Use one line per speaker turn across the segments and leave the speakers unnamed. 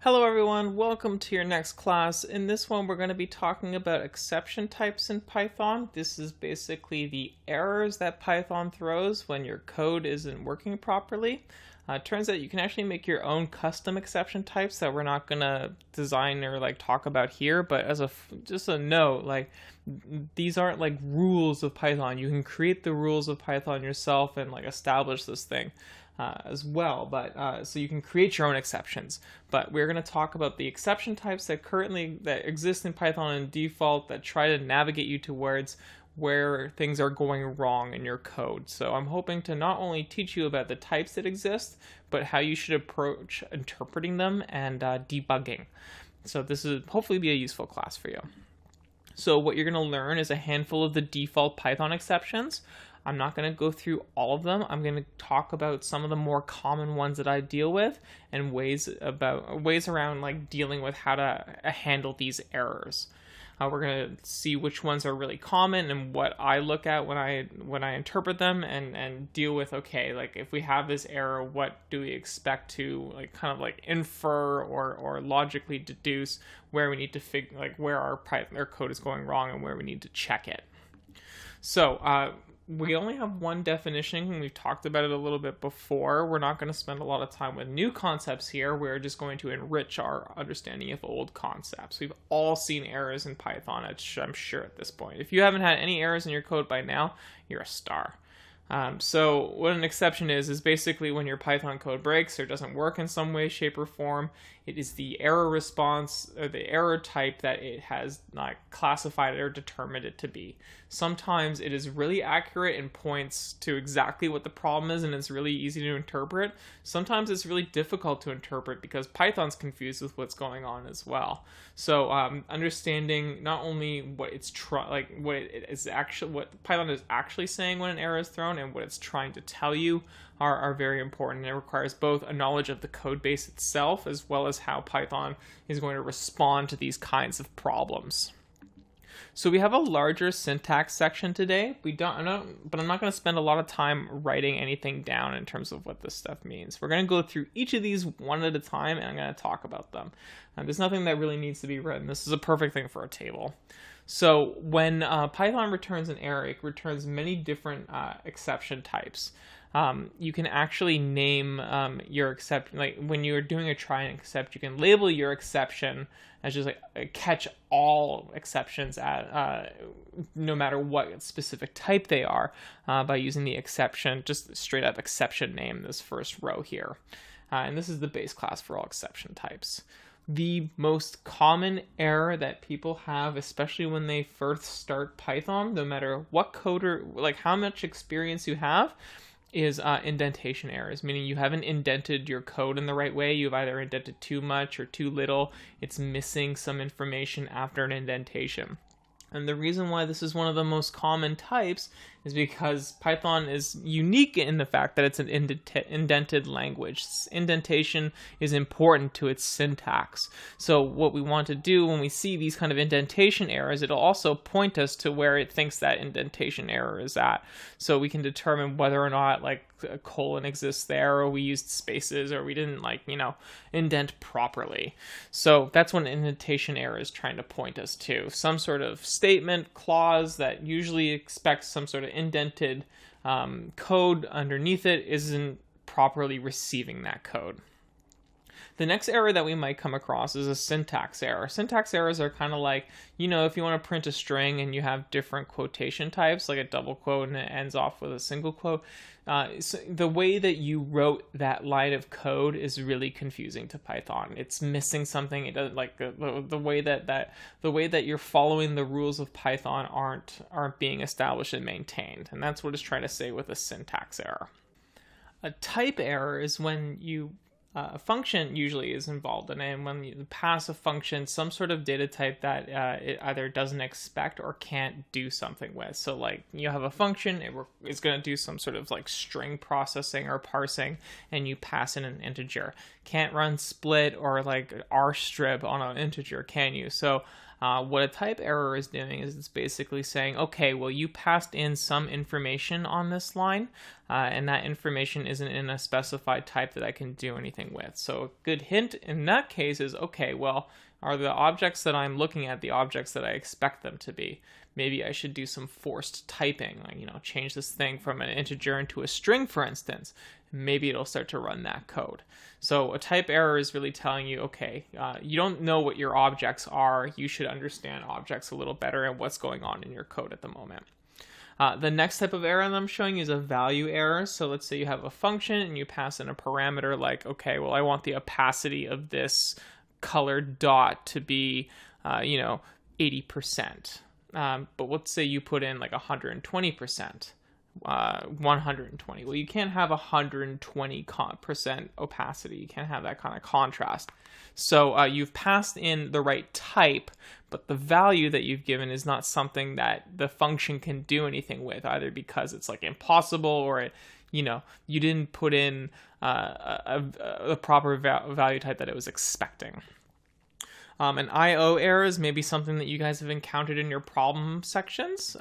Hello everyone, welcome to your next class. In this one we're going to be talking about exception types in Python. This is basically the errors that Python throws when your code isn't working properly. It turns out you can actually make your own custom exception types that we're not going to design or talk about here, but as just a note, these aren't rules of Python. You can create the rules of Python yourself and establish this thing. As well, but so you can create your own exceptions. But we're going to talk about the exception types that exist in Python in default that try to navigate you towards where things are going wrong in your code. So I'm hoping to not only teach you about the types that exist, but how you should approach interpreting them and debugging. So this is hopefully be a useful class for you. So what you're going to learn is a handful of the default Python exceptions. I'm not going to go through all of them. I'm going to talk about some of the more common ones that I deal with and ways around dealing with how to handle these errors. We're going to see which ones are really common and what I look at when I interpret them and deal with, okay, if we have this error, what do we expect to infer or logically deduce where we need to figure where our code is going wrong and where we need to check it. So we only have one definition, and we've talked about it a little bit before. We're not going to spend a lot of time with new concepts here. We're just going to enrich our understanding of old concepts. We've all seen errors in Python, I'm sure, at this point. If you haven't had any errors in your code by now, you're a star. So what an exception is basically when your Python code breaks or doesn't work in some way, shape, or form. It is the error response or the error type that it has not classified or determined it to be. Sometimes it is really accurate and points to exactly what the problem is, and it's really easy to interpret. Sometimes it's really difficult to interpret because Python's confused with what's going on as well. So understanding not only what what Python is actually saying when an error is thrown and what it's trying to tell you are very important. And it requires both a knowledge of the code base itself as well as how Python is going to respond to these kinds of problems. So we have a larger syntax section today. But I'm not going to spend a lot of time writing anything down in terms of what this stuff means. We're going to go through each of these one at a time, and I'm going to talk about them. There's nothing that really needs to be written. This is a perfect thing for a table. So when Python returns an error, it returns many different exception types. You can actually name your exception, when you're doing a try and except, you can label your exception as just catch all exceptions at no matter what specific type they are by using the exception, just straight up exception name, this first row here. And this is the base class for all exception types. The most common error that people have, especially when they first start Python, no matter what code or how much experience you have, is indentation errors, meaning you haven't indented your code in the right way. You've either indented too much or too little. It's missing some information after an indentation. And the reason why this is one of the most common types is because Python is unique in the fact that it's an indented language. Indentation is important to its syntax. So what we want to do when we see these kind of indentation errors, it'll also point us to where it thinks that indentation error is at. So we can determine whether or not a colon exists there, or we used spaces, or we didn't indent properly. So that's what an indentation error is trying to point us to. Some sort of statement, clause that usually expects some sort of indented code underneath it isn't properly receiving that code. The next error that we might come across is a syntax error. Syntax errors are kind of if you want to print a string and you have different quotation types, like a double quote and it ends off with a single quote, so the way that you wrote that line of code is really confusing to Python. It's missing something. It doesn't the way that you're following the rules of Python aren't being established and maintained. And that's what it's trying to say with a syntax error. A type error is when a function usually is involved in it, and when you pass a function some sort of data type that it either doesn't expect or can't do something with. So you have a function, it's going to do some sort of string processing or parsing, and you pass in an integer. can't run split or like rstrip on an integer, can you? So what a type error is doing is it's basically saying, okay, well, you passed in some information on this line, and that information isn't in a specified type that I can do anything with. So a good hint in that case is, okay, well, are the objects that I'm looking at the objects that I expect them to be? Maybe I should do some forced typing, like, change this thing from an integer into a string, for instance. Maybe it'll start to run that code. So a type error is really telling you, okay, you don't know what your objects are. You should understand objects a little better and what's going on in your code at the moment. The next type of error that I'm showing you is a value error. So let's say you have a function and you pass in a parameter like, okay, well, I want the opacity of this colored dot to be, 80%. But let's say you put in like 120%, 120. Well, you can't have 120% opacity. You can't have that kind of contrast. So you've passed in the right type, but the value that you've given is not something that the function can do anything with, either because it's like impossible or you didn't put in a proper value type that it was expecting. And I/O errors may be something that you guys have encountered in your problem sections.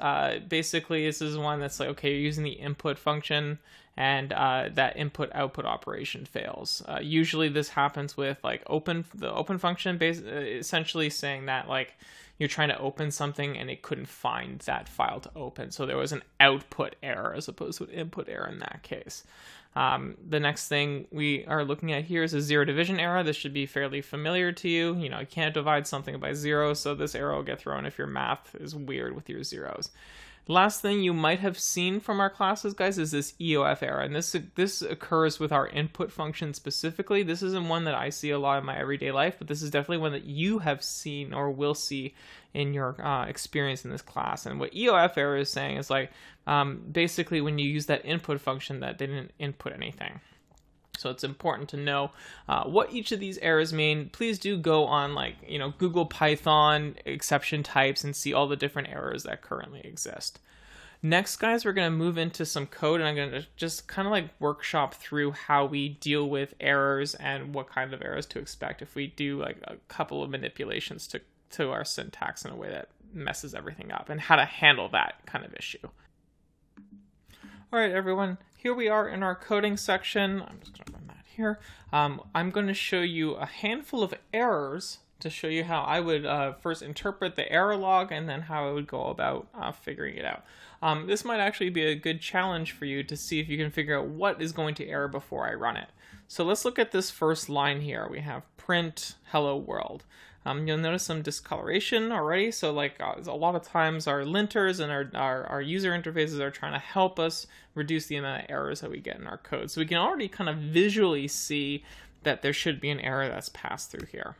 Basically, this is one that's like, okay, you're using the input function and that input-output operation fails. Usually this happens with like the open function, essentially saying that like you're trying to open something and it couldn't find that file to open. So there was an output error as opposed to an input error in that case. The next thing we are looking at here is a zero division error. This should be fairly familiar to you. You can't divide something by 0, so this error will get thrown if your math is weird with your zeros. Last thing you might have seen from our classes, guys, is this EOF error, and this occurs with our input function specifically. This isn't one that I see a lot in my everyday life, but this is definitely one that you have seen or will see in your experience in this class. And what EOF error is saying is like, basically when you use that input function that didn't input anything. So it's important to know what each of these errors mean. Please do go on Google Python exception types and see all the different errors that currently exist. Next, guys, we're going to move into some code, and I'm going to just kind of like workshop through how we deal with errors and what kind of errors to expect if we do like a couple of manipulations to our syntax in a way that messes everything up, and how to handle that kind of issue. All right, everyone, here we are in our coding section. I'm just going to run that here. I'm going to show you a handful of errors to show you how I would first interpret the error log and then how I would go about figuring it out. This might actually be a good challenge for you to see if you can figure out what is going to error before I run it. So let's look at this first line here. We have print hello world. You'll notice some discoloration already. So like a lot of times our linters and our user interfaces are trying to help us reduce the amount of errors that we get in our code. So we can already kind of visually see that there should be an error that's passed through here.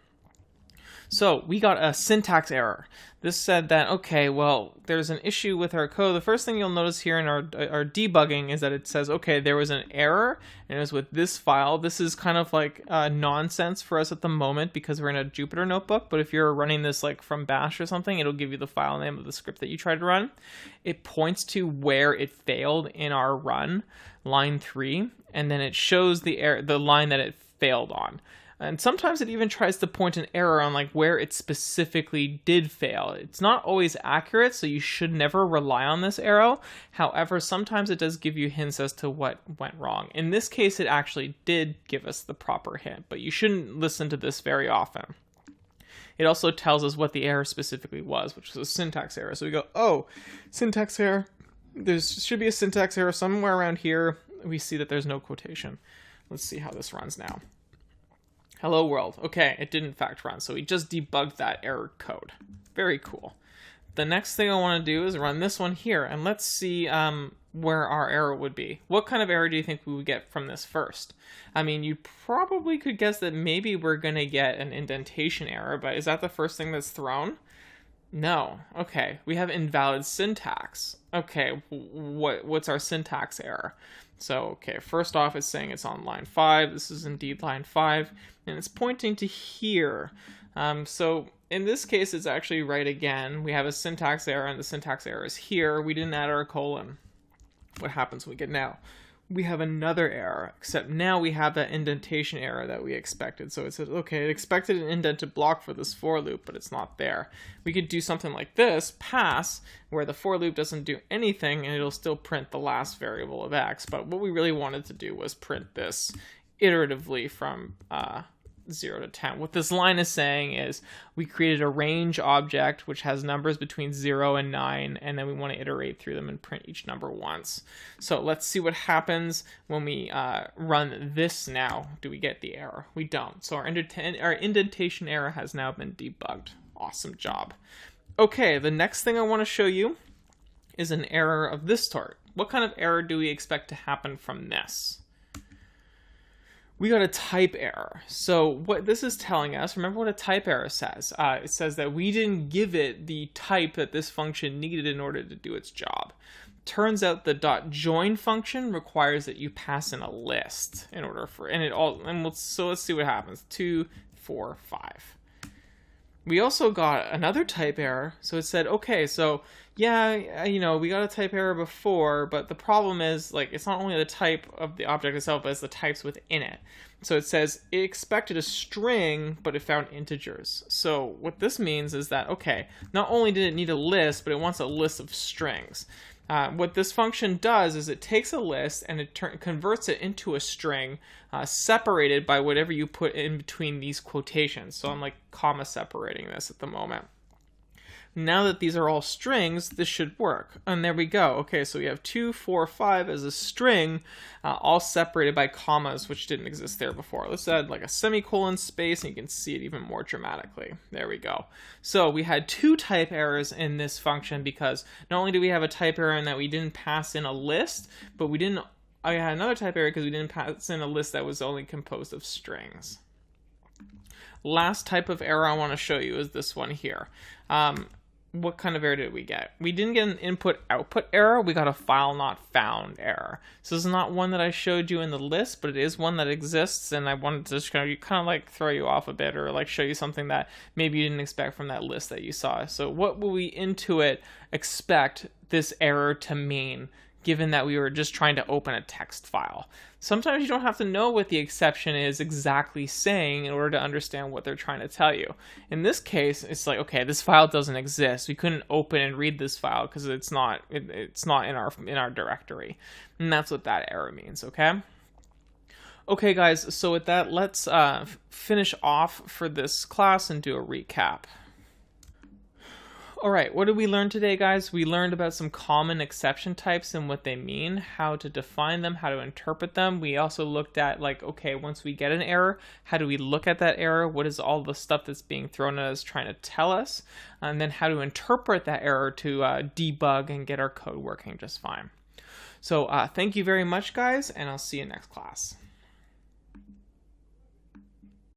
So we got a syntax error. This said that, okay, well, there's an issue with our code. The first thing you'll notice here in our debugging is that it says, okay, there was an error, and it was with this file. This is kind of like nonsense for us at the moment because we're in a Jupyter notebook, but if you're running this like from Bash or something, it'll give you the file name of the script that you tried to run. It points to where it failed in our run, line 3, and then it shows the line that it failed on. And sometimes it even tries to point an error on like where it specifically did fail. It's not always accurate, so you should never rely on this arrow. However, sometimes it does give you hints as to what went wrong. In this case, it actually did give us the proper hint, but you shouldn't listen to this very often. It also tells us what the error specifically was, which was a syntax error. So we go, oh, syntax error. There should be a syntax error somewhere around here. We see that there's no quotation. Let's see how this runs now. Hello world. Okay, it did in fact run, so we just debugged that error code. Very cool. The next thing I want to do is run this one here, and let's see where our error would be. What kind of error do you think we would get from this first? I mean, you probably could guess that maybe we're going to get an indentation error, but is that the first thing that's thrown? No. Okay, we have invalid syntax. Okay, what's our syntax error? So, okay, first off, it's saying it's on line 5. This is indeed line 5, and it's pointing to here. So in this case, it's actually right again. We have a syntax error, and the syntax error is here. We didn't add our colon. What happens when we get now? we have another error, except now we have that indentation error that we expected. So it says, okay, it expected an indented block for this for loop, but it's not there. We could do something like this, pass, where the for loop doesn't do anything and it'll still print the last variable of x. But what we really wanted to do was print this iteratively from 0 to 10. What this line is saying is we created a range object which has numbers between 0 and 9, and then we want to iterate through them and print each number once. So let's see what happens when we run this now. Do we get the error? We don't. So our indentation error has now been debugged. Awesome job. Okay, the next thing I want to show you is an error of this sort. What kind of error do we expect to happen from this? We got a type error. So what this is telling us, remember what a type error says. It says that we didn't give it the type that this function needed in order to do its job. Turns out the .join function requires that you pass in a list in order for, so let's see what happens. 2, 4, 5. We also got another type error. So it said, okay, so yeah, we got a type error before, but the problem is, like, it's not only the type of the object itself, but it's the types within it. So it says it expected a string, but it found integers. So what this means is that, okay, not only did it need a list, but it wants a list of strings. What this function does is it takes a list and it converts it into a string separated by whatever you put in between these quotations. So I'm like comma separating this at the moment. Now that these are all strings, this should work. And there we go. Okay, so we have 2, 4, 5 as a string, all separated by commas, which didn't exist there before. Let's add like a semicolon space, and you can see it even more dramatically. There we go. So we had 2 type errors in this function because not only do we have a type error in that we didn't pass in a list, but I had another type error because we didn't pass in a list that was only composed of strings. Last type of error I want to show you is this one here. What kind of error did we get? We didn't get an input-output error, we got a file not found error. So this is not one that I showed you in the list, but it is one that exists, and I wanted to just kind of like throw you off a bit, or like show you something that maybe you didn't expect from that list that you saw. So what will we Intuit expect this error to mean, given that we were just trying to open a text file? Sometimes you don't have to know what the exception is exactly saying in order to understand what they're trying to tell you. In this case, it's like, okay, this file doesn't exist. We couldn't open and read this file because it's not in our directory. And that's what that error means, okay? Okay, guys, so with that, let's finish off for this class and do a recap. Alright, what did we learn today, guys? We learned about some common exception types and what they mean, how to define them, how to interpret them. We also looked at, like, okay, once we get an error, how do we look at that error? What is all the stuff that's being thrown at us trying to tell us? And then how to interpret that error to debug and get our code working just fine. So thank you very much, guys, and I'll see you next class.